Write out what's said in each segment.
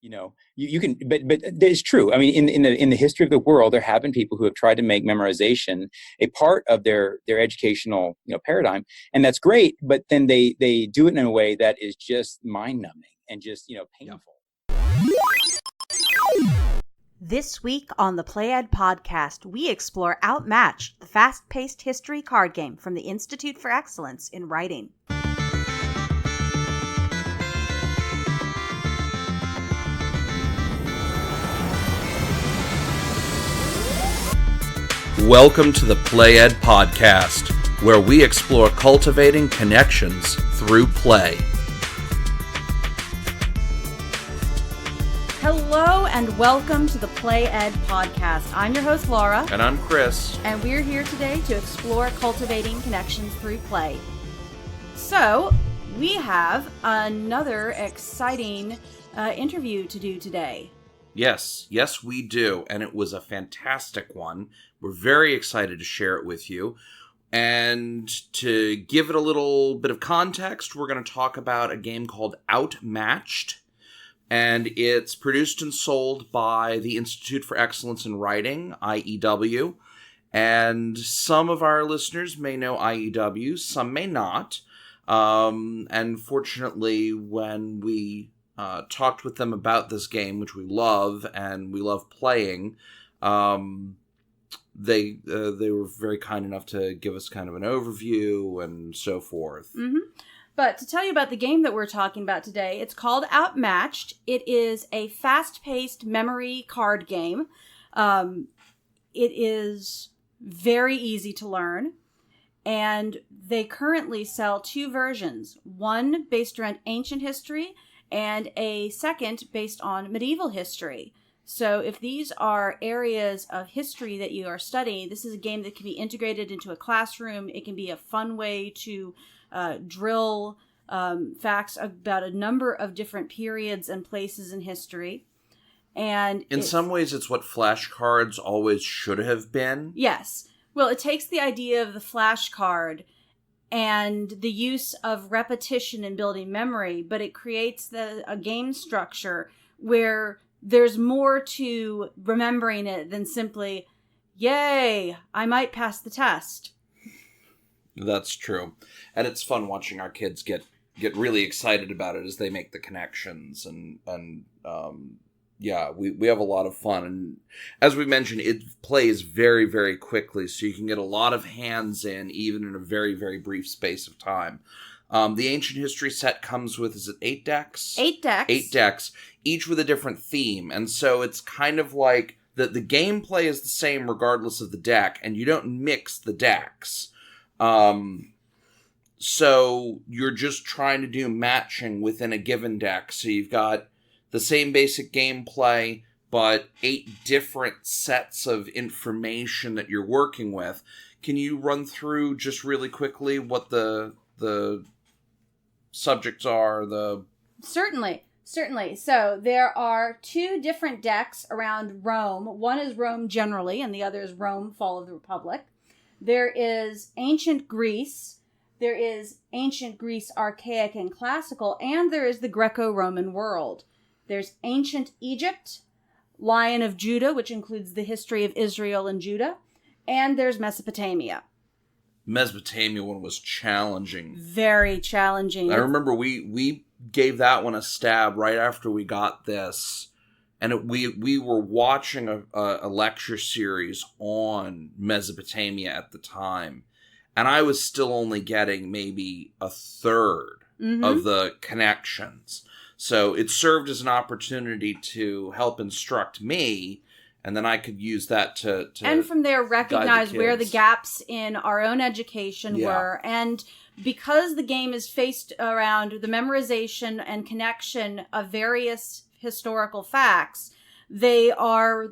you can, but it's true. I mean, in the history of the world, there have been people who have tried to make memorization a part of their educational paradigm, and that's great. But then they do it in a way that is just mind numbing and just painful. This week on the Play Ed podcast, we explore Outmatched, the fast-paced history card game from the Institute for Excellence in Writing. Welcome to the Play Ed podcast, where we explore cultivating connections through play. Hello and welcome to the Play Ed podcast. I'm your host, Laura. And I'm Chris. And we're here today to explore cultivating connections through play. So, we have another exciting interview to do today. Yes, we do. And it was a fantastic one. We're very excited to share it with you. And to give it a little bit of context, we're going to talk about a game called Outmatched. And it's produced and sold by the Institute for Excellence in Writing, IEW. And some of our listeners may know IEW, some may not. And fortunately, when we talked with them about this game, which we love and we love playing, they were very kind enough to give us kind of an overview and so forth. Mm-hmm. But to tell you about the game that we're talking about today, it's called Outmatched. It is a fast-paced memory card game. It is very easy to learn. And they currently sell two versions. One based around ancient history and a second based on medieval history. So if these are areas of history that you are studying, this is a game that can be integrated into a classroom. It can be a fun way to drill facts about a number of different periods and places in history. And in some ways, it's what flashcards always should have been. Yes. Well, it takes the idea of the flashcard and the use of repetition in building memory, but it creates a game structure where there's more to remembering it than simply, yay, I might pass the test. That's true. And it's fun watching our kids get really excited about it as they make the connections. And we have a lot of fun. And as we mentioned, it plays very, very quickly. So you can get a lot of hands in, even in a very, very brief space of time. The ancient history set comes with, is it 8 decks? 8 decks. 8 decks, each with a different theme. And so it's kind of like the gameplay is the same regardless of the deck, and you don't mix the decks. So you're just trying to do matching within a given deck. So you've got the same basic gameplay, but 8 different sets of information that you're working with. Can you run through just really quickly what the subjects are? Certainly. So there are 2 different decks around Rome. One is Rome generally, and the other is Rome, Fall of the Republic. There is ancient Greece. There is ancient Greece archaic and classical, and there is the Greco-Roman world. There's ancient Egypt, Lion of Judah, which includes the history of Israel and Judah, and there's Mesopotamia. Mesopotamia one was challenging. Very challenging. I remember we gave that one a stab right after we got this. And we were watching a lecture series on Mesopotamia at the time. And I was still only getting maybe a third of the connections. So it served as an opportunity to help instruct me. And then I could use that to and from there recognize where the gaps in our own education were. And because the game is faced around the memorization and connection of various historical facts, they are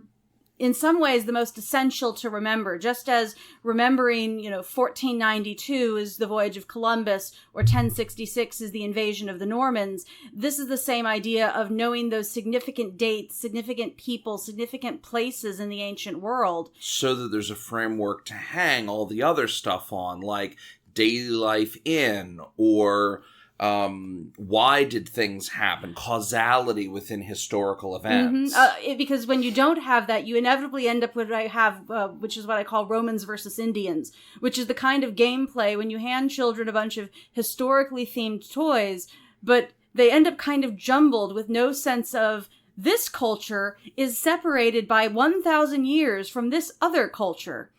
in some ways the most essential to remember. Just as remembering, 1492 is the voyage of Columbus or 1066 is the invasion of the Normans, this is the same idea of knowing those significant dates, significant people, significant places in the ancient world. So that there's a framework to hang all the other stuff on, like daily life in, or Why did things happen? Causality within historical events. Because when you don't have that, you inevitably end up with what I have, which is what I call Romans versus Indians, which is the kind of gameplay when you hand children a bunch of historically themed toys, but they end up kind of jumbled with no sense of this culture is separated by 1,000 years from this other culture.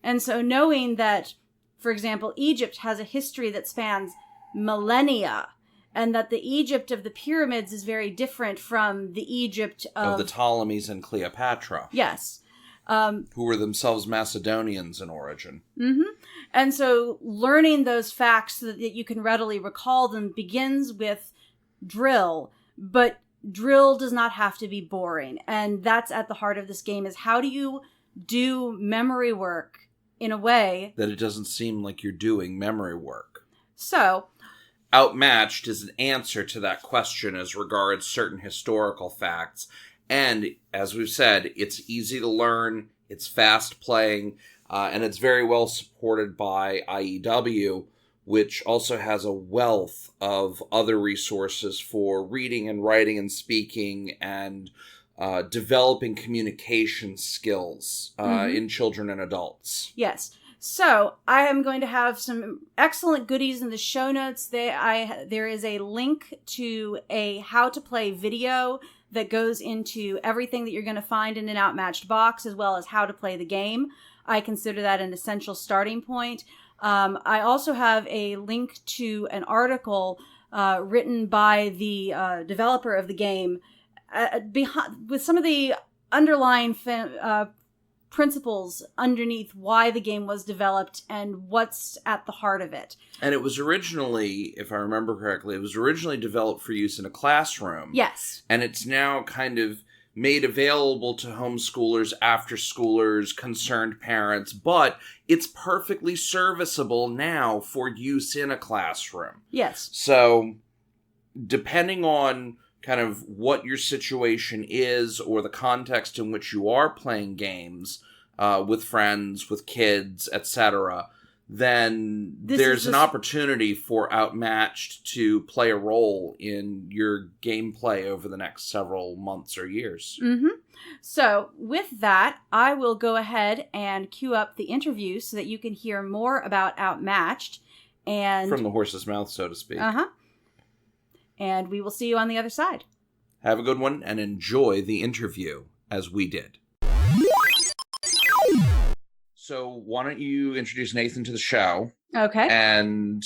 And so knowing that, for example, Egypt has a history that spans millennia, and that the Egypt of the pyramids is very different from the Egypt of the Ptolemies and Cleopatra. Yes. Who were themselves Macedonians in origin. Mm-hmm. And so learning those facts so that you can readily recall them begins with drill, but drill does not have to be boring. And that's at the heart of this game, is how do you do memory work in a way that it doesn't seem like you're doing memory work. So Outmatched is an answer to that question as regards certain historical facts. And as we've said, it's easy to learn, it's fast playing, and it's very well supported by IEW, which also has a wealth of other resources for reading and writing and speaking and developing communication skills in children and adults. Yes. So I am going to have some excellent goodies in the show notes. There is a link to a how to play video that goes into everything that you're going to find in an Outmatched box, as well as how to play the game. I consider that an essential starting point. I also have a link to an article written by the developer of the game with some of the underlying principles underneath why the game was developed and what's at the heart of it. And it was originally, if I remember correctly, it was originally developed for use in a classroom. Yes. And it's now kind of made available to homeschoolers, after-schoolers, concerned parents, but it's perfectly serviceable now for use in a classroom. Yes. So, depending on kind of what your situation is or the context in which you are playing games with friends, with kids, etc., then there's an opportunity for Outmatched to play a role in your gameplay over the next several months or years. Mm-hmm. So with that, I will go ahead and cue up the interview so that you can hear more about Outmatched. And from the horse's mouth, so to speak. Uh-huh. And we will see you on the other side. Have a good one and enjoy the interview as we did. So why don't you introduce Nathan to the show? Okay. And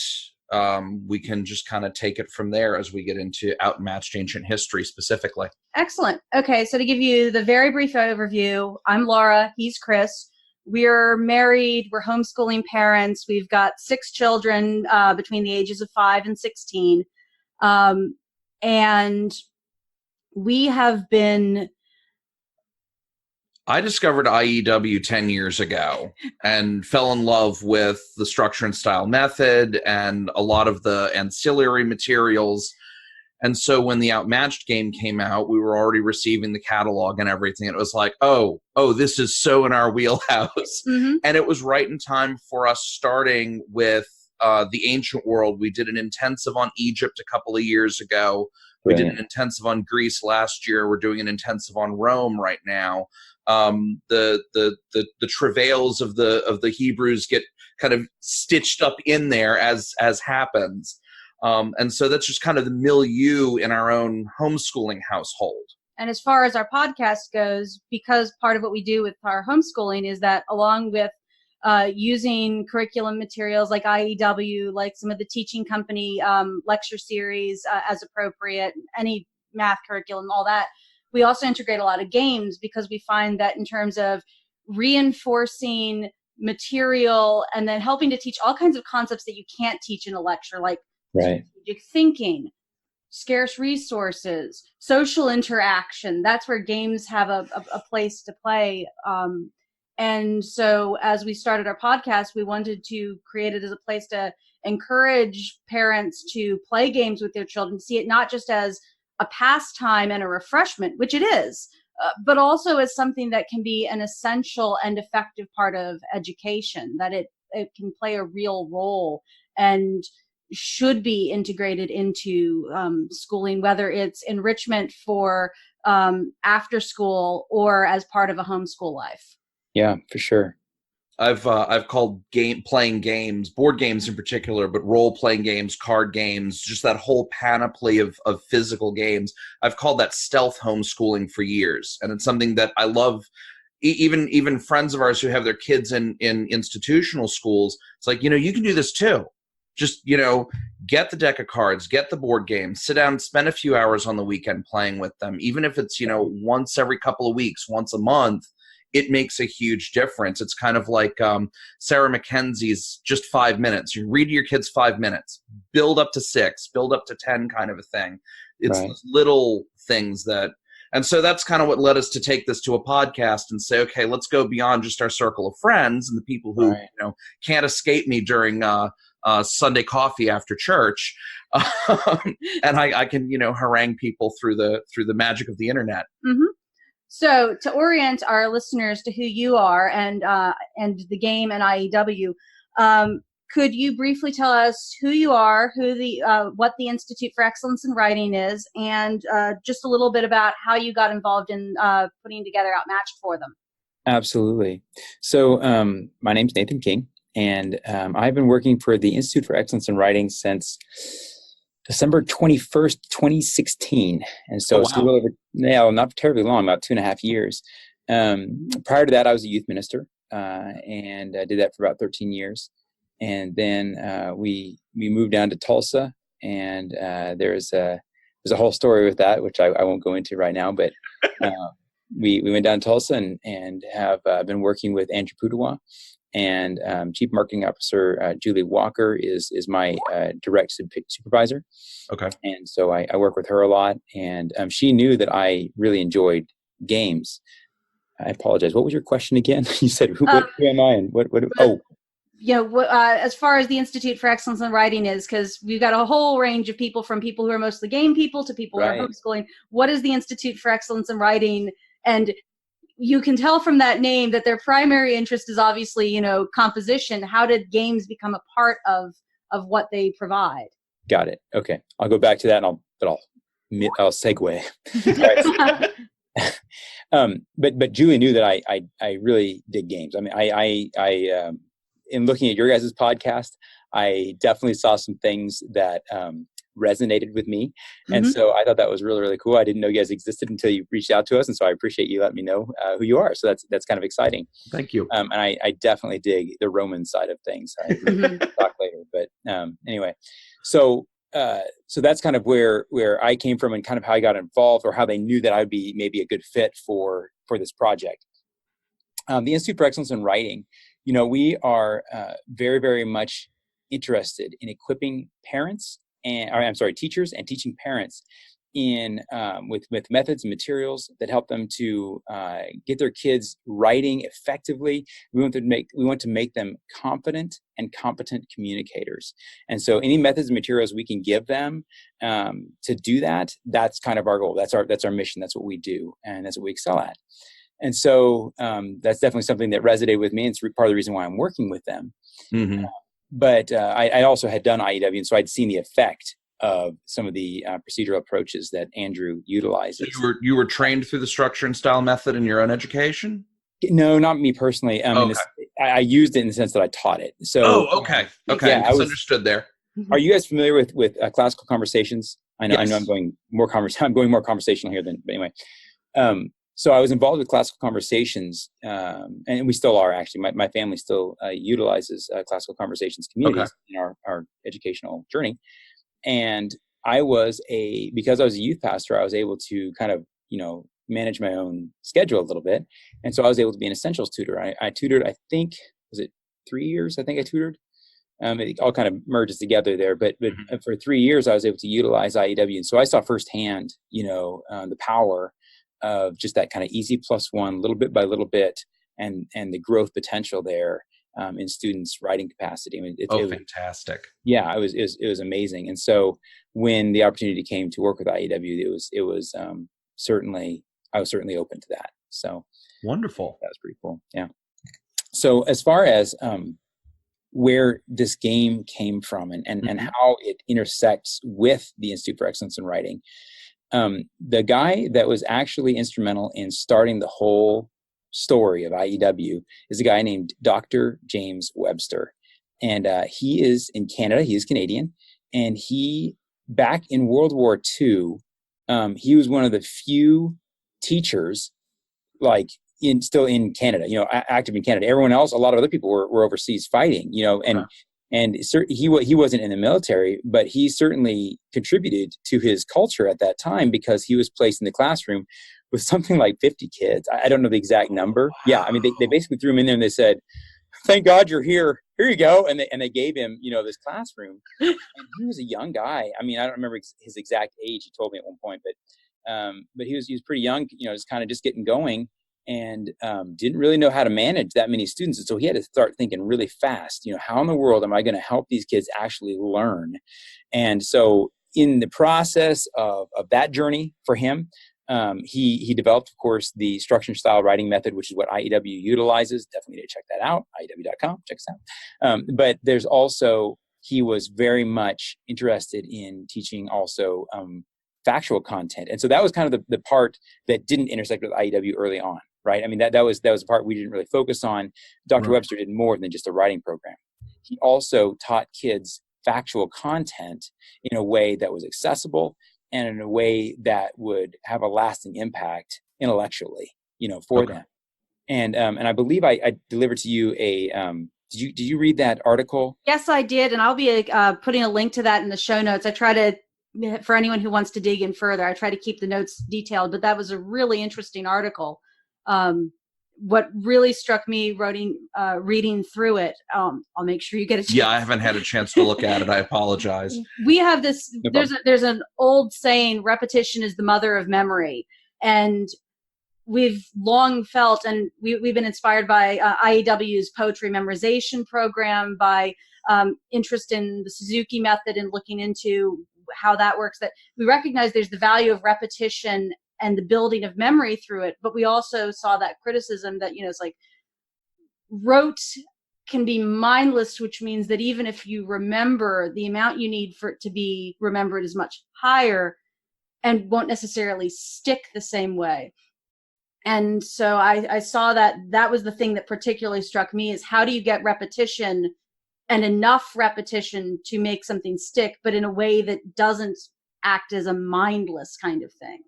we can just kind of take it from there as we get into Outmatched ancient history specifically. Excellent. Okay, so to give you the very brief overview, I'm Laura, he's Chris. We're married, we're homeschooling parents. We've got 6 children between the ages of 5 and 16. And we have been... I discovered IEW 10 years ago and fell in love with the structure and style method and a lot of the ancillary materials. And so when the Outmatched game came out, we were already receiving the catalog and everything. It was like, oh, this is so in our wheelhouse. Mm-hmm. And it was right in time for us starting with the ancient world. We did an intensive on Egypt a couple of years ago. We did an intensive on Greece last year. We're doing an intensive on Rome right now. The travails of the Hebrews get kind of stitched up in there as happens. And so that's just kind of the milieu in our own homeschooling household. And as far as our podcast goes, because part of what we do with our homeschooling is that along with using curriculum materials like IEW, like some of the teaching company lecture series as appropriate, any math curriculum, all that, we also integrate a lot of games because we find that in terms of reinforcing material and then helping to teach all kinds of concepts that you can't teach in a lecture, like strategic thinking, scarce resources, social interaction. That's where games have a place to play. And so as we started our podcast, we wanted to create it as a place to encourage parents to play games with their children, see it not just as a pastime and a refreshment, which it is, but also as something that can be an essential and effective part of education, that it can play a real role. And should be integrated into schooling, whether it's enrichment for after school or as part of a homeschool life. Yeah, for sure. I've called playing games, board games in particular, but role playing games, card games, just that whole panoply of physical games. I've called that stealth homeschooling for years, and it's something that I love. Even friends of ours who have their kids in institutional schools, it's like, you can do this too. Just, get the deck of cards, get the board game, sit down, spend a few hours on the weekend playing with them, even if it's once every couple of weeks, once a month. It makes a huge difference. It's kind of like Sarah Mackenzie's just 5 minutes. You read to your kids 5 minutes, build up to 6, build up to 10 kind of a thing. It's those little things and so that's kind of what led us to take this to a podcast and say, okay, let's go beyond just our circle of friends and the people who can't escape me during Sunday coffee after church, and I can harangue people through the magic of the internet. Mm-hmm. So to orient our listeners to who you are and the game and IEW, could you briefly tell us who you are, what the Institute for Excellence in Writing is, and just a little bit about how you got involved in putting together Outmatched for them? Absolutely. So my name's Nathan King, and I've been working for the Institute for Excellence in Writing since December 21st, 2016. And so it's a little over, not terribly long, about 2.5 years. Prior to that, I was a youth minister, and I did that for about 13 years. And then we moved down to Tulsa, and there's a whole story with that, which I won't go into right now, but we went down to Tulsa and have been working with Andrew Pudawa. And Chief Marketing Officer Julie Walker is my direct supervisor. Okay. And so I work with her a lot. And she knew that I really enjoyed games. I apologize. What was your question again? You said, who am I? And what? As far as the Institute for Excellence in Writing is, because we've got a whole range of people, from people who are mostly game people to people who are homeschooling. What is the Institute for Excellence in Writing? And you can tell from that name that their primary interest is obviously, composition. How did games become a part of what they provide? Got it. Okay. I'll go back to that, I'll segue. But Julie knew that I really dig games. I mean, I in looking at your guys' podcast, I definitely saw some things that resonated with me. And so I thought that was really, really cool. I didn't know you guys existed until you reached out to us. And so I appreciate you letting me know who you are. So that's kind of exciting. Thank you. And I definitely dig the Roman side of things. I talk later, but anyway, so that's kind of where I came from and kind of how I got involved, or how they knew that I'd be maybe a good fit for this project. The Institute for Excellence in Writing, we are very, very much interested in equipping teachers and teaching parents in with methods and materials that help them to get their kids writing effectively. We want to make them confident and competent communicators. And so any methods and materials we can give them to do that, that's kind of our goal. That's our mission. That's what we do, and that's what we excel at. And so that's definitely something that resonated with me, and it's part of the reason why I'm working with them. Mm-hmm. But I also had done IEW, and so I'd seen the effect of some of the procedural approaches that Andrew utilizes. So you were trained through the structure and style method in your own education? No, not me personally. I used it in the sense that I taught it. So, okay. Yeah, I misunderstood there. Are you guys familiar with classical conversations? I know I'm going more conversational here but anyway. So I was involved with classical conversations, and we still are actually. My family still utilizes classical conversations communities in our educational journey. And because I was a youth pastor, I was able to kind of, manage my own schedule a little bit. And so I was able to be an essentials tutor. I tutored, I think, was it 3 years? I think I tutored. It all kind of merges together there. But for 3 years, I was able to utilize IEW. And so I saw firsthand, the power of just that kind of easy +1, little bit by little bit, and the growth potential there in students' writing capacity. I mean, it was fantastic. Yeah, it was amazing. And so when the opportunity came to work with IEW, it was certainly, I was certainly open to that. So wonderful. That was pretty cool. Yeah. So as far as where this game came from and how it intersects with the Institute for Excellence in Writing. The guy that was actually instrumental in starting the whole story of IEW is a guy named Dr. James Webster. And he is in Canada. He is Canadian. And he, back in World War II, he was one of the few teachers, like, still in Canada, active in Canada. Everyone else, a lot of other people were overseas fighting, and he wasn't in the military, but he certainly contributed to his culture at that time because he was placed in the classroom with something like 50 kids. I don't know the exact number. Yeah, I mean, they basically threw him in there and they said, "Thank God you're here. Here you go." And they gave him, this classroom. And he was a young guy. I mean, I don't remember his exact age. He told me at one point, but he was pretty young, just kind of just getting going, and didn't really know how to manage that many students. And so he had to start thinking really fast, how in the world am I going to help these kids actually learn? And so in the process of that journey for him, he developed, of course, the structure and style writing method, which is what IEW utilizes. Definitely need to check that out, IEW.com, check us out. But there's also, he was very much interested in teaching also factual content. And so that was kind of the part that didn't intersect with IEW early on, right? I mean, that was the part we didn't really focus on. Dr. Webster did more than just a writing program. He also taught kids factual content in a way that was accessible and in a way that would have a lasting impact intellectually, for them. And I believe I delivered to you a, did you read that article? Yes, I did. And I'll be putting a link to that in the show notes. I try to, for anyone who wants to dig in further, I try to keep the notes detailed, but that was a really interesting article. What really struck me reading through it, I'll make sure you get a chance. Yeah, I haven't had a chance to look at it. I apologize. We have this, there's an old saying, repetition is the mother of memory. And we've long felt, and we've been inspired by IEW's poetry memorization program, by interest in the Suzuki method and looking into how that works, that we recognize there's the value of repetition and the building of memory through it. But we also saw that criticism that, it's like rote can be mindless, which means that even if you remember, the amount you need for it to be remembered is much higher and won't necessarily stick the same way. And so I saw that was the thing that particularly struck me, is how do you get repetition and enough repetition to make something stick, but in a way that doesn't act as a mindless kind of thing.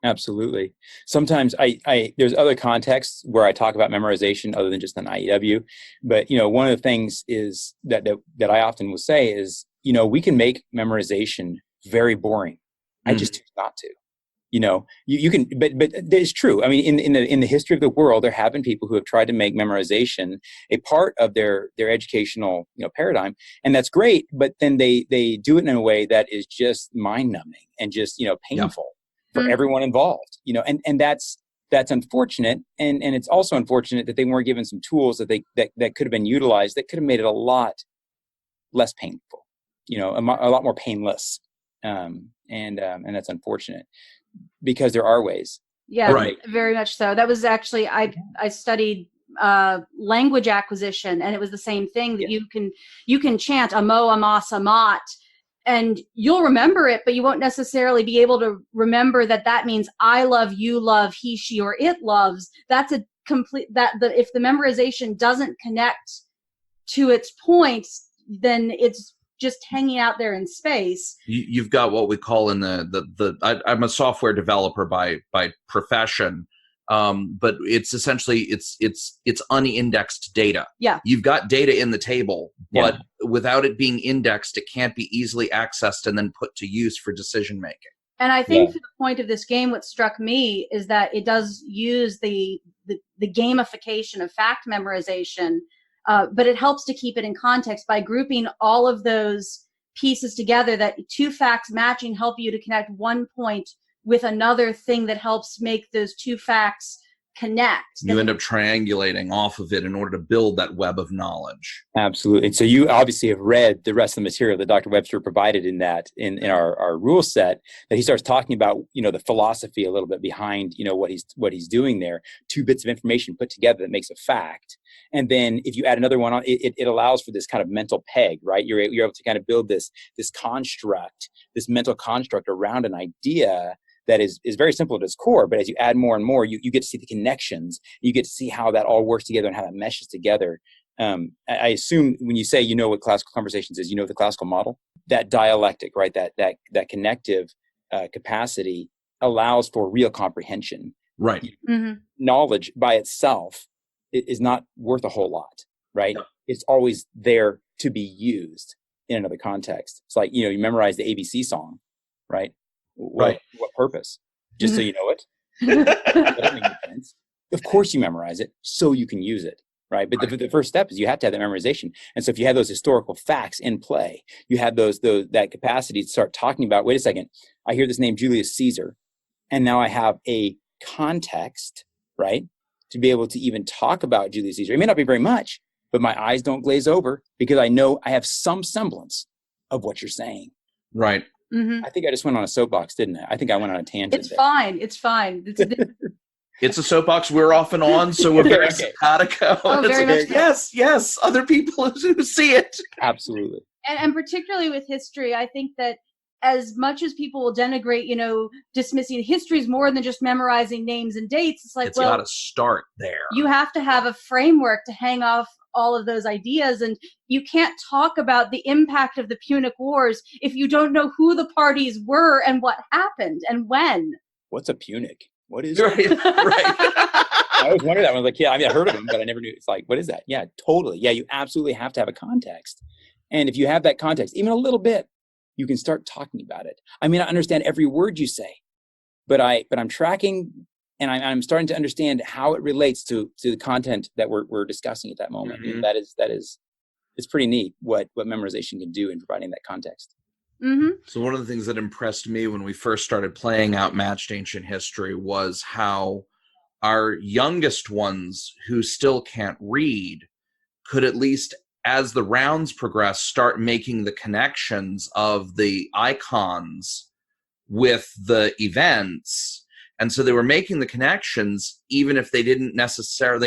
Absolutely. Sometimes there's other contexts where I talk about memorization other than just an IEW. But, one of the things is that I often will say is, we can make memorization very boring. I just choose not to. You can, but it's true. I mean, in the history of the world, there have been people who have tried to make memorization a part of their educational, paradigm, and that's great. But then they do it in a way that is just mind numbing and just, painful for everyone involved, and that's unfortunate. And it's also unfortunate that they weren't given some tools that could have been utilized that could have made it a lot less painful, a lot more painless. And that's unfortunate, because there are ways. Yeah, right. Very much so. That was actually, I studied language acquisition, and it was the same thing, that you can chant amo, amas, amat, and you'll remember it, but you won't necessarily be able to remember that means I love, you love, he, she, or it loves. That's a complete, if the memorization doesn't connect to its points, then it's just hanging out there in space. You've got what we call in I'm a software developer by profession, but it's essentially it's unindexed data. Yeah, you've got data in the table, but without it being indexed, it can't be easily accessed and then put to use for decision making. And I think for the point of this game, what struck me is that it does use the gamification of fact memorization. But it helps to keep it in context by grouping all of those pieces together, that two facts matching help you to connect one point with another thing that helps make those two facts connect. You end up triangulating off of it in order to build that web of knowledge. Absolutely. And so you obviously have read the rest of the material that Dr. Webster provided in that, in our rule set, that he starts talking about, the philosophy a little bit behind, what he's doing there. 2 bits of information put together that makes a fact. And then if you add another one on, it allows for this kind of mental peg, right? You're able to kind of build this construct, this mental construct around an idea that is very simple at its core, but as you add more and more, you get to see the connections. You get to see how that all works together and how that meshes together. I assume when you say what classical conversations is, the classical model, that dialectic, right? That connective capacity allows for real comprehension. Right. Mm-hmm. Knowledge by itself is not worth a whole lot, right? No. It's always there to be used in another context. It's like, you memorize the ABC song, right? What purpose? Just so you know it? That doesn't make any sense. Of course you memorize it so you can use it, right? But the first step is you have to have that memorization. And so if you have those historical facts in play, you have that capacity to start talking about, wait a second, I hear this name Julius Caesar, and now I have a context, right, to be able to even talk about Julius Caesar. It may not be very much, but my eyes don't glaze over because I know I have some semblance of what you're saying. Right. Mm-hmm. I think I just went on a soapbox, didn't I? I think I went on a tangent. It's fine. It's fine. It's a soapbox we're often on, so we're very simpatico. Very much so. Yes. Other people who see it. Absolutely. And particularly with history, I think that as much as people will denigrate, dismissing history is more than just memorizing names and dates. It's like, it's got to start there. You have to have a framework to hang off all of those ideas, and you can't talk about the impact of the Punic Wars if you don't know who the parties were and what happened and when. What's a Punic? What is right? Right. I always wondered that one. Like, I heard of them, but I never knew. It's like, what is that? Yeah, totally. Yeah, you absolutely have to have a context. And if you have that context, even a little bit, you can start talking about it. I mean, I understand every word you say, but I'm tracking, and I'm starting to understand how it relates to the content that we're discussing at that moment. Mm-hmm. And it's pretty neat what memorization can do in providing that context. Mm-hmm. So one of the things that impressed me when we first started playing Outmatched Ancient History was how our youngest ones who still can't read could, at least as the rounds progress, start making the connections of the icons with the events. And so they were making the connections even if they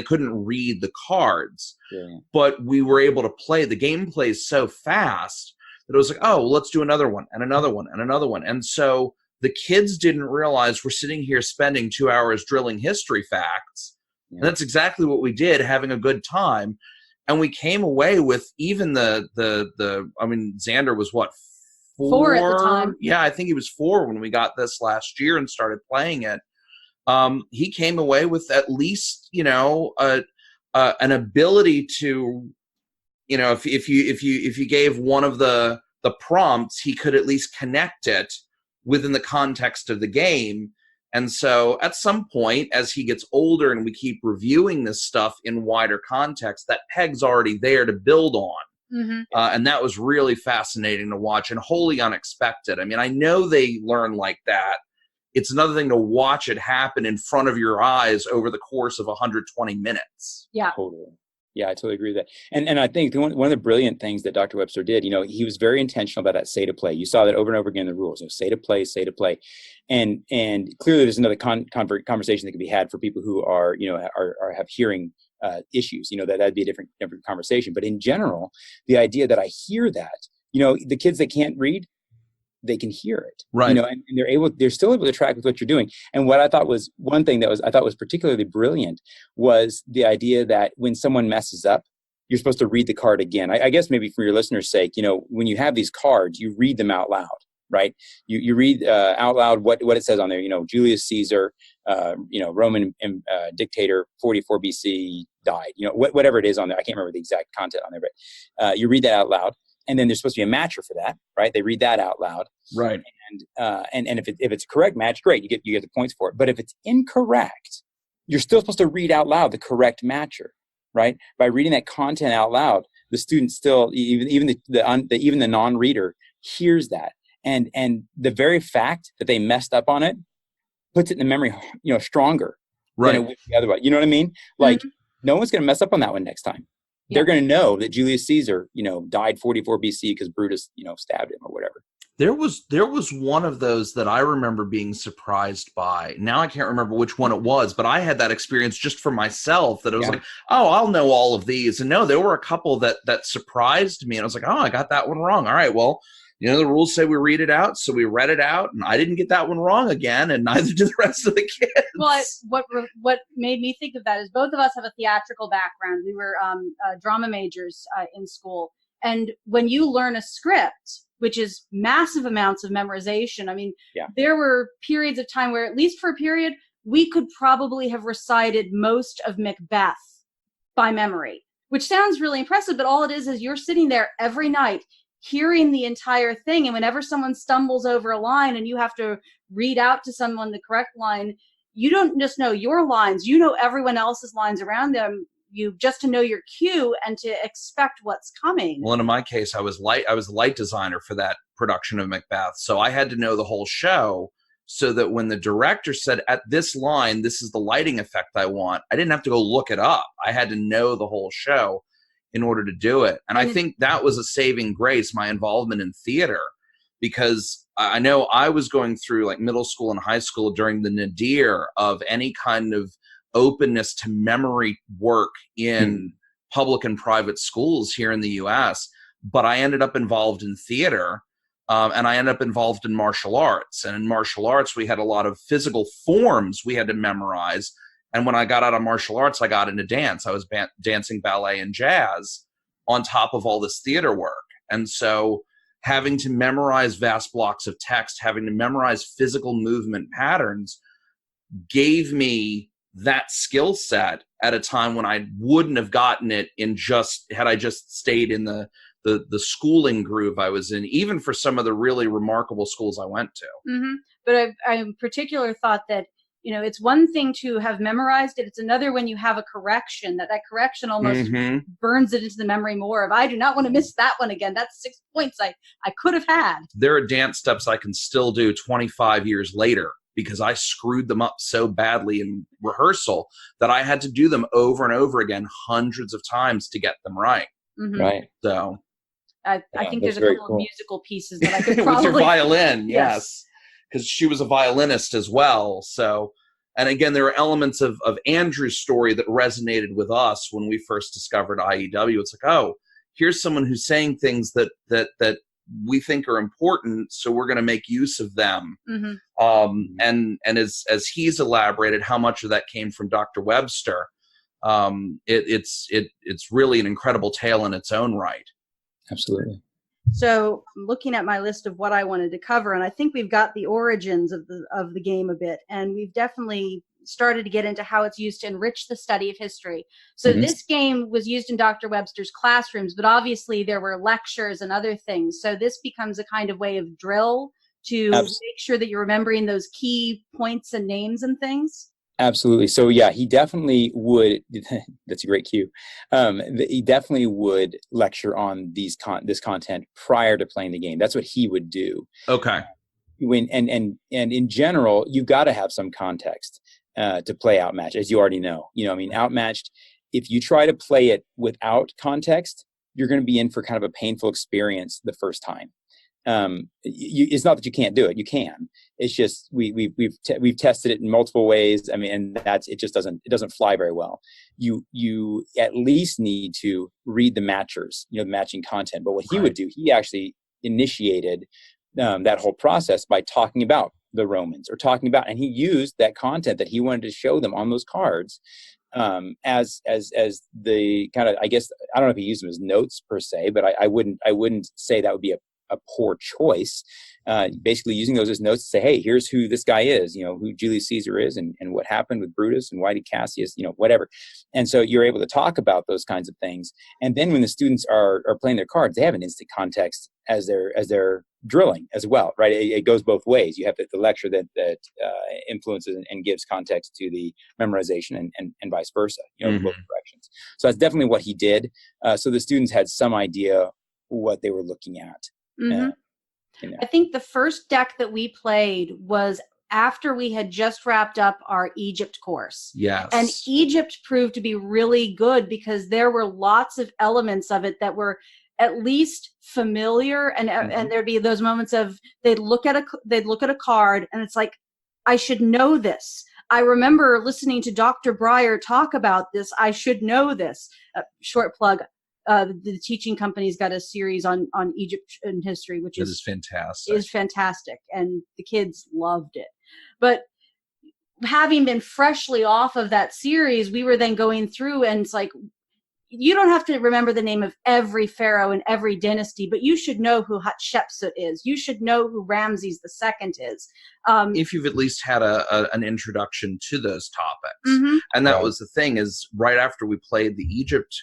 couldn't read the cards. Yeah. But we were able to play. The game plays so fast that it was like, oh, well, let's do another one and another one and another one. And so the kids didn't realize we're sitting here spending 2 hours drilling history facts. Yeah. And that's exactly what we did, having a good time. And we came away with even Xander was what, 4 at the time. Yeah, I think he was 4 when we got this last year and started playing it. He came away with at least, an ability to, if you gave one of the prompts, he could at least connect it within the context of the game. And so at some point, as he gets older and we keep reviewing this stuff in wider context, that peg's already there to build on. Mm-hmm. And that was really fascinating to watch and wholly unexpected. I mean, I know they learn like that. It's another thing to watch it happen in front of your eyes over the course of 120 minutes. Yeah. Totally. Yeah, I totally agree with that. And I think one of the brilliant things that Dr. Webster did, he was very intentional about that say to play. You saw that over and over again in the rules. Say to play, say to play. And clearly there's another conversation that can be had for people who are have hearing issues. That'd be a different conversation. But in general, the idea that I hear that, the kids that can't read, they can hear it, right? And they're still able to track with what you're doing. And what I thought was one thing that I thought was particularly brilliant was the idea that when someone messes up, you're supposed to read the card again. I guess maybe for your listeners' sake, when you have these cards, you read them out loud, right? You read out loud what it says on there. Julius Caesar, Roman dictator, 44 BC died. Whatever it is on there. I can't remember the exact content on there, but you read that out loud. And then there's supposed to be a matcher for that, right? They read that out loud, right? And if it's a correct match, great, you get the points for it. But if it's incorrect, you're still supposed to read out loud the correct matcher, right? By reading that content out loud, the student still, even the non-reader hears that, and the very fact that they messed up on it puts it in the memory, stronger, than it Right. would be otherwise. You know what I mean? Like, no one's going to mess up on that one next time. Yeah. They're going to know that Julius Caesar, died 44 BC because Brutus, stabbed him or whatever. There was one of those that I remember being surprised by. Now I can't remember which one it was, but I had that experience just for myself that I was like, oh, I'll know all of these. And no, there were a couple that surprised me. And I was like, oh, I got that one wrong. All right, well, the rules say we read it out. So we read it out and I didn't get that one wrong again. And neither did the rest of the kids. Well, what made me think of that is both of us have a theatrical background. We were drama majors in school. And when you learn a script, which is massive amounts of memorization, I mean, there were periods of time where, at least for a period, we could probably have recited most of Macbeth by memory, which sounds really impressive, but all it is you're sitting there every night hearing the entire thing. And whenever someone stumbles over a line and you have to read out to someone the correct line, you don't just know your lines, you know everyone else's lines around them. You just to know your cue and to expect what's coming. Well, in my case, I was the light designer for that production of Macbeth. So I had to know the whole show so that when the director said, at this line, this is the lighting effect I want, I didn't have to go look it up. I had to know the whole show in order to do it. And I think that was a saving grace, my involvement in theater, because I know I was going through like middle school and high school during the nadir of any kind of openness to memory work in public and private schools here in the US. But I ended up involved in theater and I ended up involved in martial arts. And in martial arts, we had a lot of physical forms we had to memorize. And when I got out of martial arts, I got into dance. I was dancing ballet and jazz on top of all this theater work. And so having to memorize vast blocks of text, having to memorize physical movement patterns gave me that skill set at a time when I wouldn't have gotten it had I just stayed in the schooling groove I was in, even for some of the really remarkable schools I went to. Mm-hmm. But I in particular thought that, it's one thing to have memorized it. It's another when you have a correction, that correction almost burns it into the memory more of, I do not want to miss that one again. That's 6 points I could have had. There are dance steps I can still do 25 years later because I screwed them up so badly in rehearsal that I had to do them over and over again hundreds of times to get them right. Mm-hmm. Right. So I think there's a couple of musical pieces that I could probably... With your violin, yes. Because she was a violinist as well. So, and again, there are elements of Andrew's story that resonated with us when we first discovered IEW. It's like, oh, here's someone who's saying things that we think are important, so we're going to make use of them. And as he's elaborated, how much of that came from Dr. Webster, it's really an incredible tale in its own right. Absolutely. So I'm looking at my list of what I wanted to cover, and I think we've got the origins of the game a bit, and we've definitely started to get into how it's used to enrich the study of history. So this game was used in Dr. Webster's classrooms, but obviously there were lectures and other things. So this becomes a kind of way of drill to make sure that you're remembering those key points and names and things. Absolutely. So yeah, he definitely would. That's a great cue. He definitely would lecture on this content prior to playing the game. That's what he would do. Okay. And in general, you've got to have some context to play Outmatched, as you already know. Outmatched. If you try to play it without context, you're going to be in for kind of a painful experience the first time. It's not that you can't do it. You can. It's just we've tested it in multiple ways. I mean, and it just doesn't fly very well. You at least need to read the matchers, the matching content. But what he would do, he actually initiated that whole process by talking about the Romans and he used that content that he wanted to show them on those cards as the kind of, I guess, I don't know if he used them as notes per se, but I wouldn't say that would be a poor choice. Basically using those as notes to say, hey, here's who this guy is, who Julius Caesar is and what happened with Brutus and why did Cassius, whatever. And so you're able to talk about those kinds of things. And then when the students are playing their cards, they have an instant context as they're drilling as well, right? It goes both ways. You have the lecture that influences and gives context to the memorization and vice versa, both directions. So that's definitely what he did. So the students had some idea what they were looking at. I think the first deck that we played was after we had just wrapped up our Egypt course. Yes. And Egypt proved to be really good because there were lots of elements of it that were at least familiar, and there'd be those moments of they'd look at a card and it's like, I should know this. I remember listening to Dr. Breyer talk about this. I should know this. Short plug. The teaching company's got a series on Egyptian history, which is fantastic, and the kids loved it. But having been freshly off of that series, we were then going through, and it's like, you don't have to remember the name of every pharaoh in every dynasty, but you should know who Hatshepsut is. You should know who Ramses II is. If you've at least had an introduction to those topics. And that was the thing, is right after we played the Egypt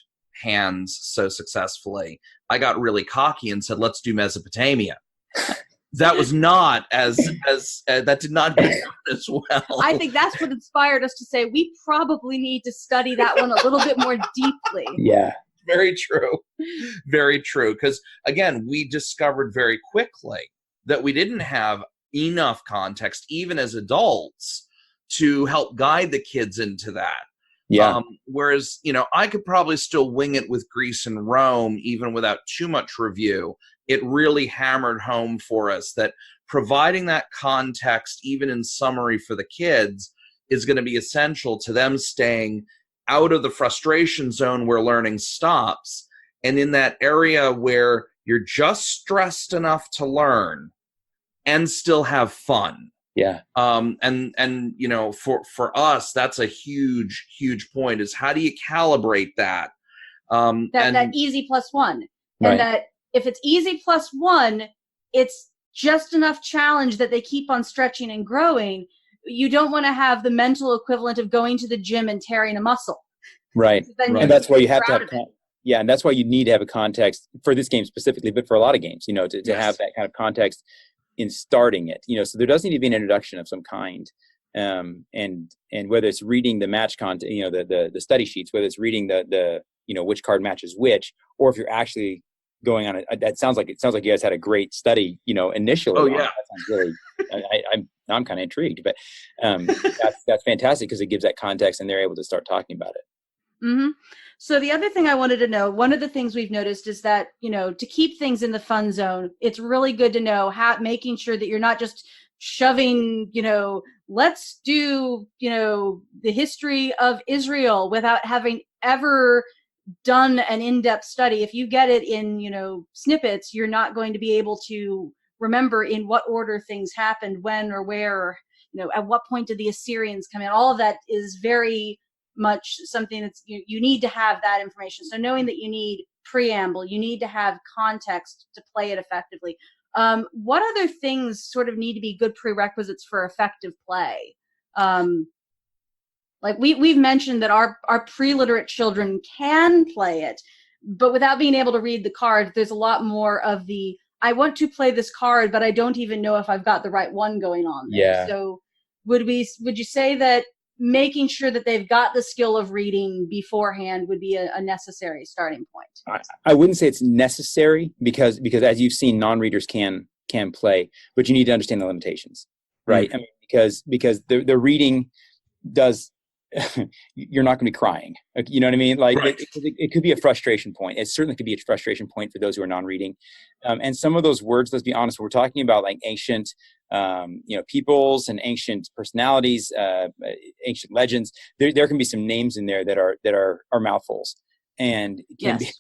hands so successfully, I got really cocky and said, let's do Mesopotamia. That was not that did not go as well. I think that's what inspired us to say we probably need to study that one a little bit more deeply. Yeah. Very true. Very true. Because again, we discovered very quickly that we didn't have enough context, even as adults, to help guide the kids into that. Yeah. Whereas, I could probably still wing it with Greece and Rome, even without too much review. It really hammered home for us that providing that context, even in summary for the kids, is going to be essential to them staying out of the frustration zone where learning stops, and in that area where you're just stressed enough to learn and still have fun. Yeah. For us, that's a huge point, is how do you calibrate that? That easy +1. Right. And that if it's easy +1, it's just enough challenge that they keep on stretching and growing. You don't want to have the mental equivalent of going to the gym and tearing a muscle. Right. And that's why you have to have and that's why you need to have a context for this game specifically, but for a lot of games, to have that kind of context in starting it, so there does need to be an introduction of some kind. And whether it's reading the match content, the study sheets, whether it's reading the which card matches which, or if you're actually going on it sounds like you guys had a great study, initially. Oh, yeah. That sounds really, I'm kind of intrigued, but that's fantastic because it gives that context and they're able to start talking about it. Mm-hmm. So the other thing I wanted to know, one of the things we've noticed is that, to keep things in the fun zone, it's really good to know making sure that you're not just shoving, let's do, the history of Israel without having ever done an in-depth study. If you get it in, snippets, you're not going to be able to remember in what order things happened, when or where, or, at what point did the Assyrians come in. All of that is very much something that's you need to have that information. So knowing that you need preamble, you need to have context to play it effectively. What other things sort of need to be good prerequisites for effective play? Like we've mentioned that our pre-literate children can play it, but without being able to read the card, there's a lot more of the, I want to play this card, but I don't even know if I've got the right one going on there. Yeah. So would you say that making sure that they've got the skill of reading beforehand would be a necessary starting point? I wouldn't say it's necessary because as you've seen, non-readers can play, but you need to understand the limitations, right? Mm-hmm. I mean, because the reading does, you're not going to be crying. You know what I mean? Like right. it could be a frustration point. It certainly could be a frustration point for those who are non-reading. And some of those words, let's be honest, we're talking about like ancient, peoples and ancient personalities, ancient legends. There can be some names in there that are mouthfuls, and can yes.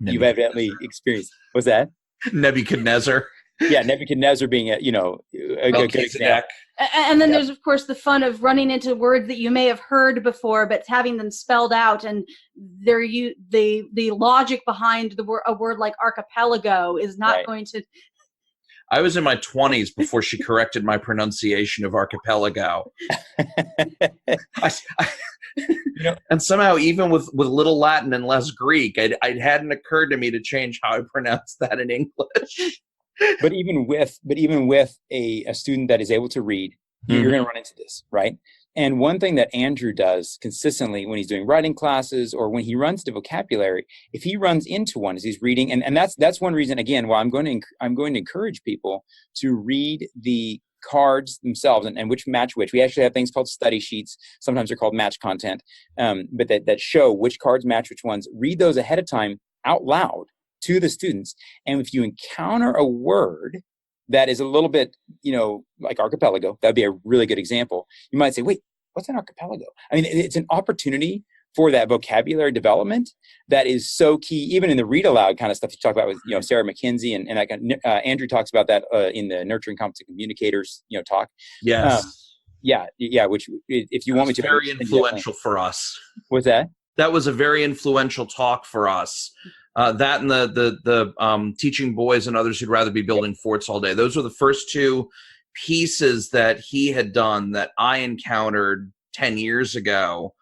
be. You've evidently experienced. What's that? Nebuchadnezzar. Yeah, Nebuchadnezzar being a good example. And then there's of course the fun of running into words that you may have heard before, but having them spelled out, and the logic behind a word like archipelago is not right. going to. I was in my 20s before she corrected my pronunciation of archipelago. And somehow, even with little Latin and less Greek, it hadn't occurred to me to change how I pronounce that in English. But even with a student that is able to read, you're going to run into this, right? And one thing that Andrew does consistently when he's doing writing classes or when he runs the vocabulary, if he runs into one as he's reading, and that's one reason, again, why I'm going to encourage people to read the cards themselves and which match which. We actually have things called study sheets. Sometimes they're called match content, but that show which cards match which ones. Read those ahead of time out loud to the students. And if you encounter a word that is a little bit, like archipelago, that'd be a really good example. You might say, wait, what's an archipelago? I mean, it's an opportunity for that vocabulary development that is so key, even in the read aloud kind of stuff you talk about with, Sarah McKenzie and that kind of, Andrew talks about that in the Nurturing Competent Communicators, talk. Yes. Which if you want me to. Very influential for us. What's that? That was a very influential talk for us. That and the teaching boys and others who'd rather be building forts all day. Those were the first two pieces that he had done that I encountered 10 years ago.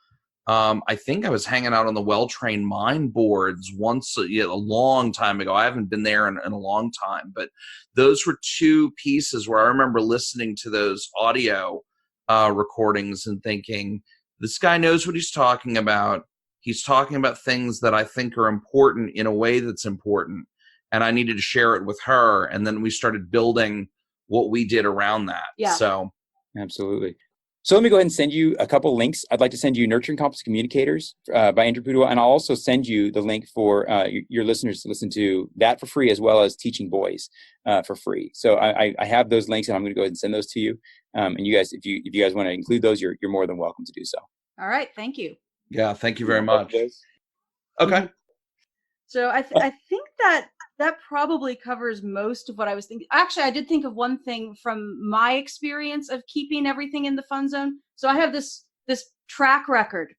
I think I was hanging out on the Well-Trained Mind boards once a long time ago. I haven't been there in a long time, but those were two pieces where I remember listening to those audio recordings and thinking, this guy knows what he's talking about. He's talking about things that I think are important in a way that's important, and I needed to share it with her. And then we started building what we did around that. Yeah. So absolutely. So let me go ahead and send you a couple links. I'd like to send you Nurturing Competent Communicators by Andrew Pudewa, and I'll also send you the link for your listeners to listen to that for free, as well as Teaching Boys for free. So I have those links, and I'm going to go ahead and send those to you. And you guys, if you guys want to include those, you're more than welcome to do so. All right, thank you. Yeah, thank you very much. Okay. So I think that probably covers most of what I was thinking. Actually, I did think of one thing from my experience of keeping everything in the fun zone. So I have this track record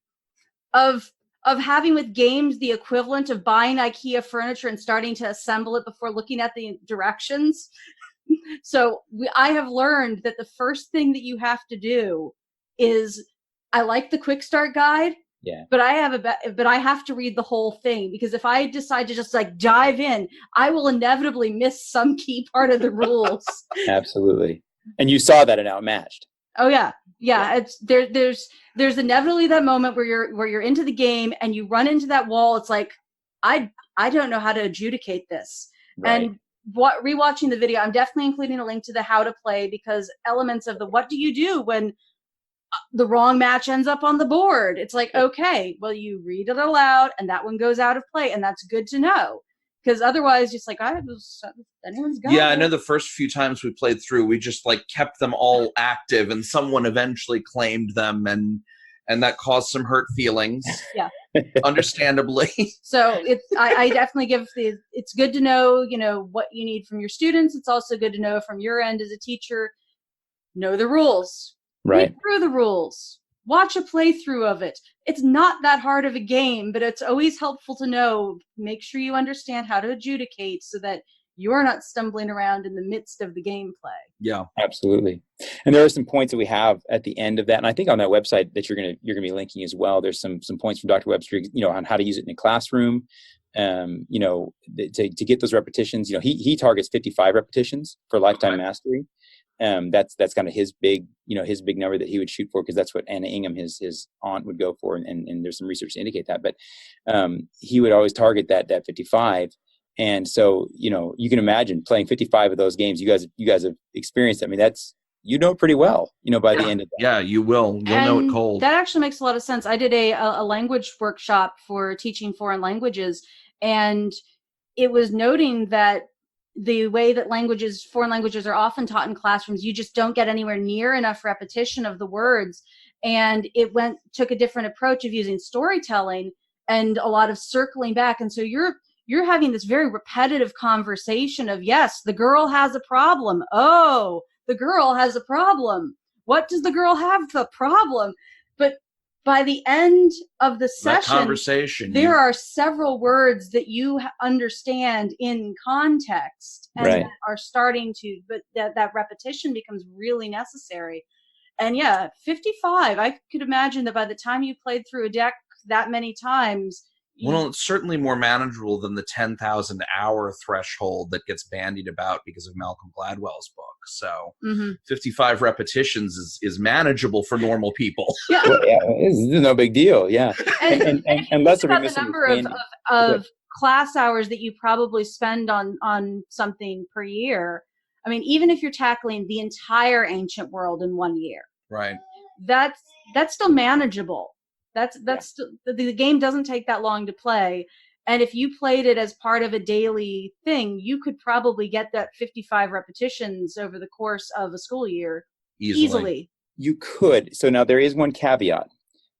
of having with games the equivalent of buying IKEA furniture and starting to assemble it before looking at the directions. So I have learned that the first thing that you have to do is, I like the quick start guide. Yeah. But I have to read the whole thing, because if I decide to just like dive in, I will inevitably miss some key part of the rules. Absolutely. And you saw that in Outmatched. Oh yeah. It's there's inevitably that moment where you're into the game and you run into that wall. It's like, I don't know how to adjudicate this. Right. And rewatching the video, I'm definitely including a link to the how to play, because elements of the what do you do when the wrong match ends up on the board. It's like, okay, well, you read it aloud and that one goes out of play, and that's good to know, because otherwise just like, anyone's got I know the first few times we played through, we just like kept them all active, and someone eventually claimed them, and that caused some hurt feelings. Yeah. Understandably. So I definitely it's good to know, what you need from your students. It's also good to know from your end as a teacher, know the rules. Right. Read through the rules. Watch a playthrough of it. It's not that hard of a game, but it's always helpful to know. Make sure you understand how to adjudicate so that you're not stumbling around in the midst of the gameplay. Yeah, absolutely. And there are some points that we have at the end of that, and I think on that website that you're gonna be linking as well. There's some points from Dr. Webster, on how to use it in a classroom. To get those repetitions. He targets 55 repetitions for lifetime mastery. That's kind of his big number that he would shoot for, because that's what Anna Ingham, his aunt, would go for, and there's some research to indicate that. But he would always target that 55, and so you can imagine playing 55 of those games. You guys have experienced. I mean, that's pretty well. By the end of that. Yeah, you will. You'll know it cold. That actually makes a lot of sense. I did a language workshop for teaching foreign languages, and it was noting that the way that foreign languages are often taught in classrooms, you just don't get anywhere near enough repetition of the words. And it took a different approach of using storytelling and a lot of circling back. And so you're having this very repetitive conversation of, yes, the girl has a problem. Oh, the girl has a problem. What does the girl have the problem? But by the end of the session, there are several words that you understand in context and that are starting to, but that repetition becomes really necessary. And 55, I could imagine that by the time you played through a deck that many times. Well, it's certainly more manageable than the 10,000 hour threshold that gets bandied about because of Malcolm Gladwell's book. So 55 repetitions is manageable for normal people. Yeah, it's no big deal. Yeah, and unless about the number of class hours that you probably spend on something per year. I mean, even if you're tackling the entire ancient world in 1 year, Right. that's still manageable. That's still, the game doesn't take that long to play. And if you played it as part of a daily thing, you could probably get that 55 repetitions over the course of a school year easily. You could. So now there is one caveat.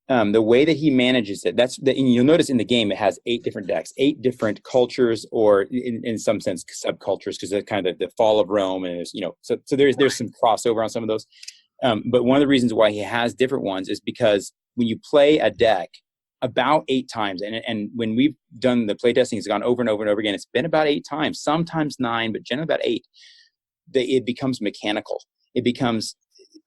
The way that he manages it, and you'll notice in the game, it has 8 different decks, 8 different cultures, or in some sense, subcultures, because they're kind of the fall of Rome. And so there's some crossover on some of those. But one of the reasons why he has different ones is because when you play a deck about 8 times, and when we've done the playtesting, it's gone over and over and over again. It's been about 8 times, sometimes 9, but generally about 8. It becomes mechanical. It becomes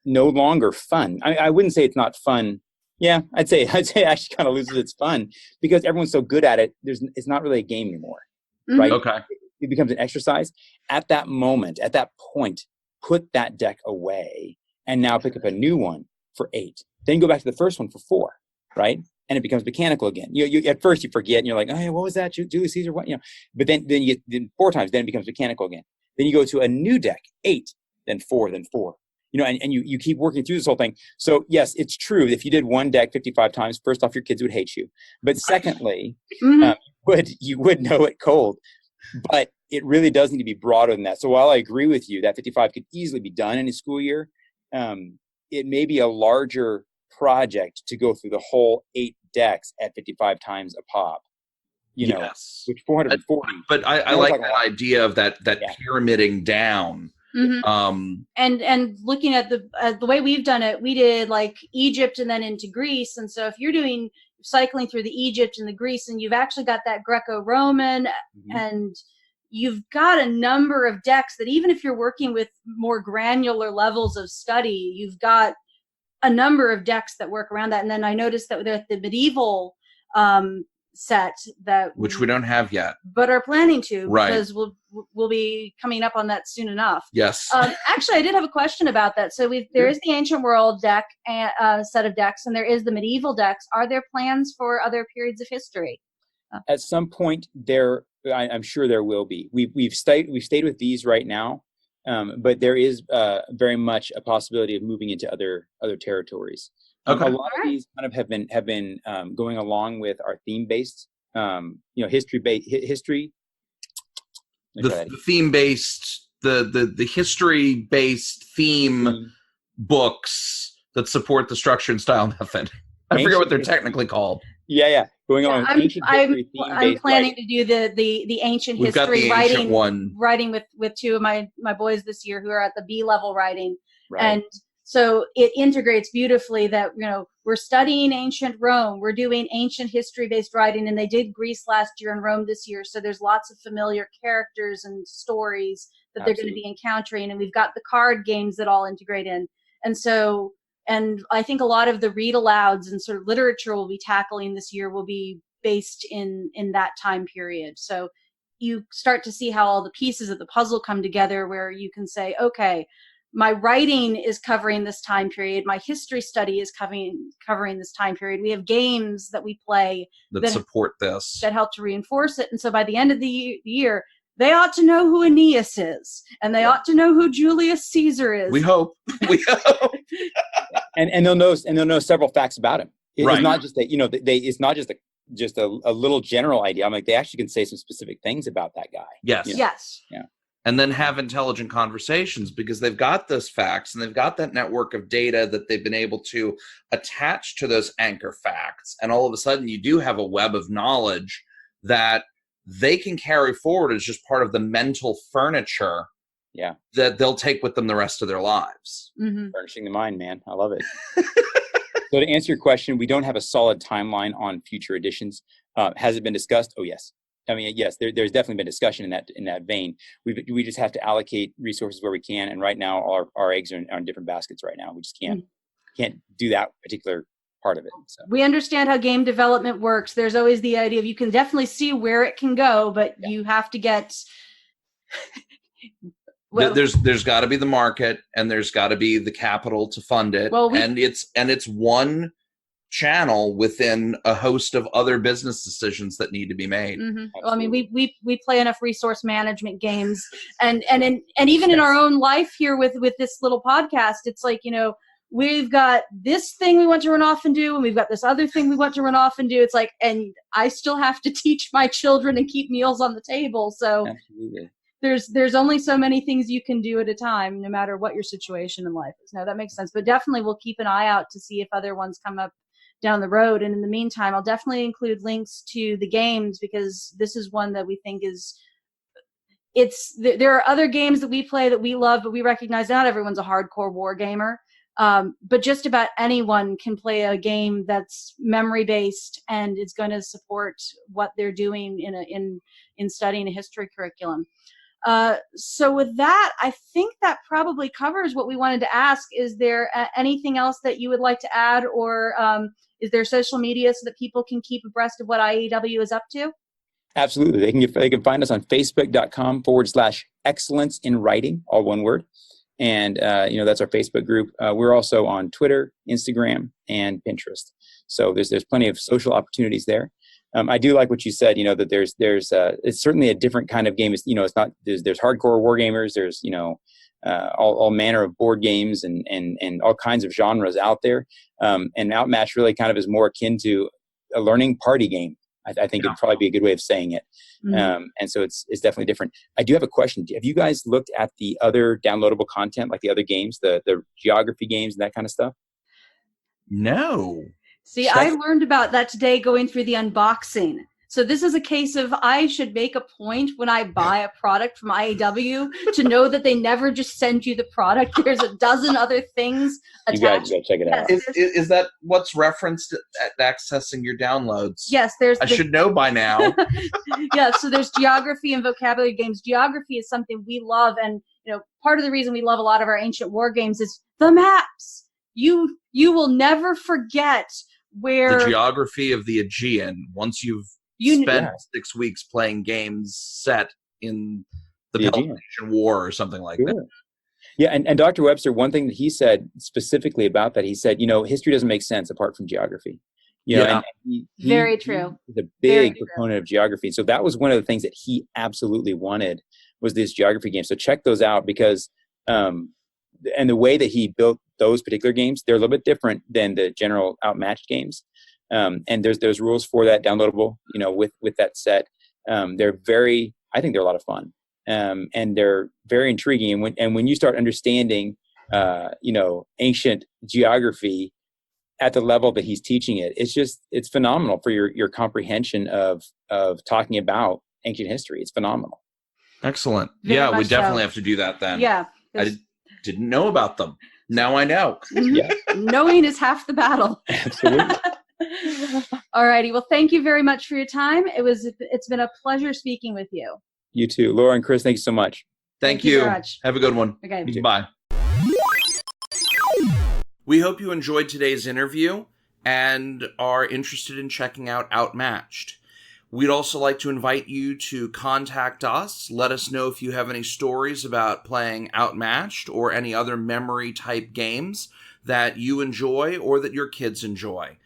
no longer fun. I wouldn't say it's not fun. Yeah, I'd say it actually kind of loses its fun because everyone's so good at it. It's not really a game anymore, right? Okay. It becomes an exercise. At that moment, at that point, put that deck away and now pick up a new one for 8. Then go back to the first one for 4, right? And it becomes mechanical again. You at first you forget and you're like, oh, what was that? Julius Caesar, what? But then you get 4 times, then it becomes mechanical again. Then you go to a new deck, 8, then 4, then 4. And you keep working through this whole thing. So yes, it's true. If you did one deck 55 times, first off, your kids would hate you. But secondly, you would know it cold. But it really does need to be broader than that. So while I agree with you that 55 could easily be done in a school year, it may be a larger project to go through the whole 8 decks at 55 times a pop. Yes. Which 440. But I like that idea of that pyramiding down. Mm-hmm. And looking at the way we've done it, we did like Egypt and then into Greece. And so if you're doing cycling through the Egypt and the Greece, and you've actually got that Greco-Roman, and you've got a number of decks that even if you're working with more granular levels of study, you've got a number of decks that work around that. And then I noticed that they're the medieval set which we don't have yet, but are planning to, right? Because we'll be coming up on that soon enough. Yes. Actually, I did have a question about that. So there is the ancient world deck and set of decks, and there is the medieval decks. Are there plans for other periods of history? At some point, I'm sure there will be. We've stayed with these right now, but there is very much a possibility of moving into other territories. Okay. A lot of these kind of have been going along with our theme-based, history. The theme-based, the history-based theme books that support the structure and style method. I forget what they're technically called. Yeah. Going on. I'm planning to do the ancient We've history got the ancient one. writing with 2 of my boys this year who are at the B level writing, right. And so it integrates beautifully that, we're studying ancient Rome, we're doing ancient history-based writing, and they did Greece last year and Rome this year. So there's lots of familiar characters and stories that they're going to be encountering. And we've got the card games that all integrate in. And I think a lot of the read alouds and sort of literature we'll be tackling this year will be based in that time period. So you start to see how all the pieces of the puzzle come together, where you can say, okay, my writing is covering this time period. My history study is covering this time period. We have games that we play that support this, that help to reinforce it. And so by the end of the year, they ought to know who Aeneas is, and they ought to know who Julius Caesar is. We hope. and they'll know several facts about him. It's not just that it's not just a little general idea. I'm like, they actually can say some specific things about that guy. Yes. Yes. Yeah. And then have intelligent conversations because they've got those facts and they've got that network of data that they've been able to attach to those anchor facts. And all of a sudden you do have a web of knowledge that they can carry forward as just part of the mental furniture that they'll take with them the rest of their lives. Mm-hmm. Furnishing the mind, man. I love it. So to answer your question, we don't have a solid timeline on future editions. Has it been discussed? Oh, yes. I mean, yes, there's definitely been discussion in that vein. We just have to allocate resources where we can. And right now, our eggs are in different baskets right now. We just can't do that particular part of it. So. We understand how game development works. There's always the idea of you can definitely see where it can go, but you have to get... there's got to be the market, and there's got to be the capital to fund it. Well, and it's one channel within a host of other business decisions that need to be made. Mm-hmm. Well, I mean, we play enough resource management games, and even in our own life here with this little podcast, it's like, we've got this thing we want to run off and do, and we've got this other thing we want to run off and do. It's like, and I still have to teach my children and keep meals on the table. So Absolutely. there's only so many things you can do at a time, no matter what your situation in life is. No, that makes sense. But definitely we'll keep an eye out to see if other ones come up down the road. And in the meantime, I'll definitely include links to the games, because this is one that we think there are other games that we play that we love, but we recognize not everyone's a hardcore war gamer. But just about anyone can play a game that's memory based and is going to support what they're doing in studying a history curriculum. So with that, I think that probably covers what we wanted to ask. Is there anything else that you would like to add, or is there social media so that people can keep abreast of what IAW is up to? Absolutely. They can find us on facebook.com/excellence in writing, all one word. And, that's our Facebook group. We're also on Twitter, Instagram, and Pinterest. So there's plenty of social opportunities there. I do like what you said, that there's it's certainly a different kind of game. It's, it's not, there's hardcore war gamers. There's, all manner of board games and all kinds of genres out there. And Outmatched really kind of is more akin to a learning party game. I think it'd probably be a good way of saying it. Mm-hmm. And so it's definitely different. I do have a question. Have you guys looked at the other downloadable content, like the other games, the geography games and that kind of stuff? No. See, I learned about that today going through the unboxing. So this is a case of I should make a point when I buy a product from IAW to know that they never just send you the product. There's a dozen other things attached. You guys go check it out. Is that what's referenced at accessing your downloads? Yes, I should know by now. Yeah, so there's geography and vocabulary games. Geography is something we love, and part of the reason we love a lot of our ancient war games is the maps. You will never forget where the geography of the Aegean, once you've spent 6 weeks playing games set in the Peloponnesian War or something like that. Yeah, and Dr. Webster, one thing that he said specifically about that, he said, history doesn't make sense apart from geography. And very true. He's a big proponent of geography. So that was one of the things that he absolutely wanted, was this geography game. So check those out, because and the way that he built those particular games, they're a little bit different than the general Outmatched games. And there's rules for that downloadable, with that set. I think they're a lot of fun. And they're very intriguing. And when you start understanding, ancient geography at the level that he's teaching it, it's phenomenal for your comprehension of talking about ancient history. It's phenomenal. Excellent. Yeah, we definitely have to do that then. Yeah. I didn't know about them. Now I know. Yeah. Knowing is half the battle. Absolutely. All righty. Well, thank you very much for your time. It's been a pleasure speaking with you. You too. Laura and Chris, thank you so much. Thank you. Very much. Have a good one. Okay. Bye. We hope you enjoyed today's interview and are interested in checking out Outmatched. We'd also like to invite you to contact us. Let us know if you have any stories about playing Outmatched or any other memory-type games that you enjoy or that your kids enjoy.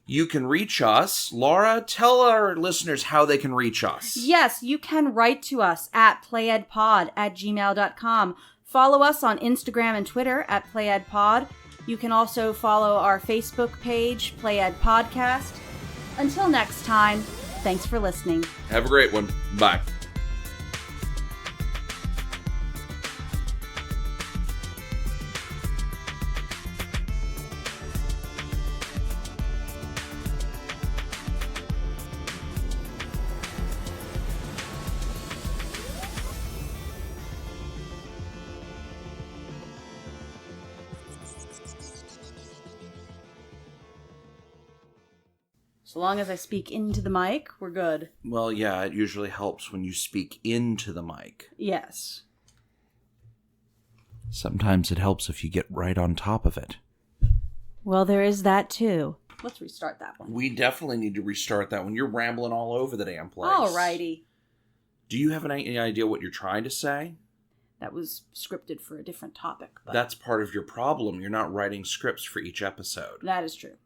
You can reach us. Laura, tell our listeners how they can reach us. Yes, you can write to us at playedpod@gmail.com. Follow us on Instagram and Twitter at playedpod. You can also follow our Facebook page, Played Podcast. Until next time, thanks for listening. Have a great one. Bye. So long as I speak into the mic, we're good. Well, yeah, it usually helps when you speak into the mic. Yes. Sometimes it helps if you get right on top of it. Well, there is that too. Let's restart that one. We definitely need to restart that one. You're rambling all over the damn place. Alrighty. Do you have any idea what you're trying to say? That was scripted for a different topic. But that's part of your problem. You're not writing scripts for each episode. That is true.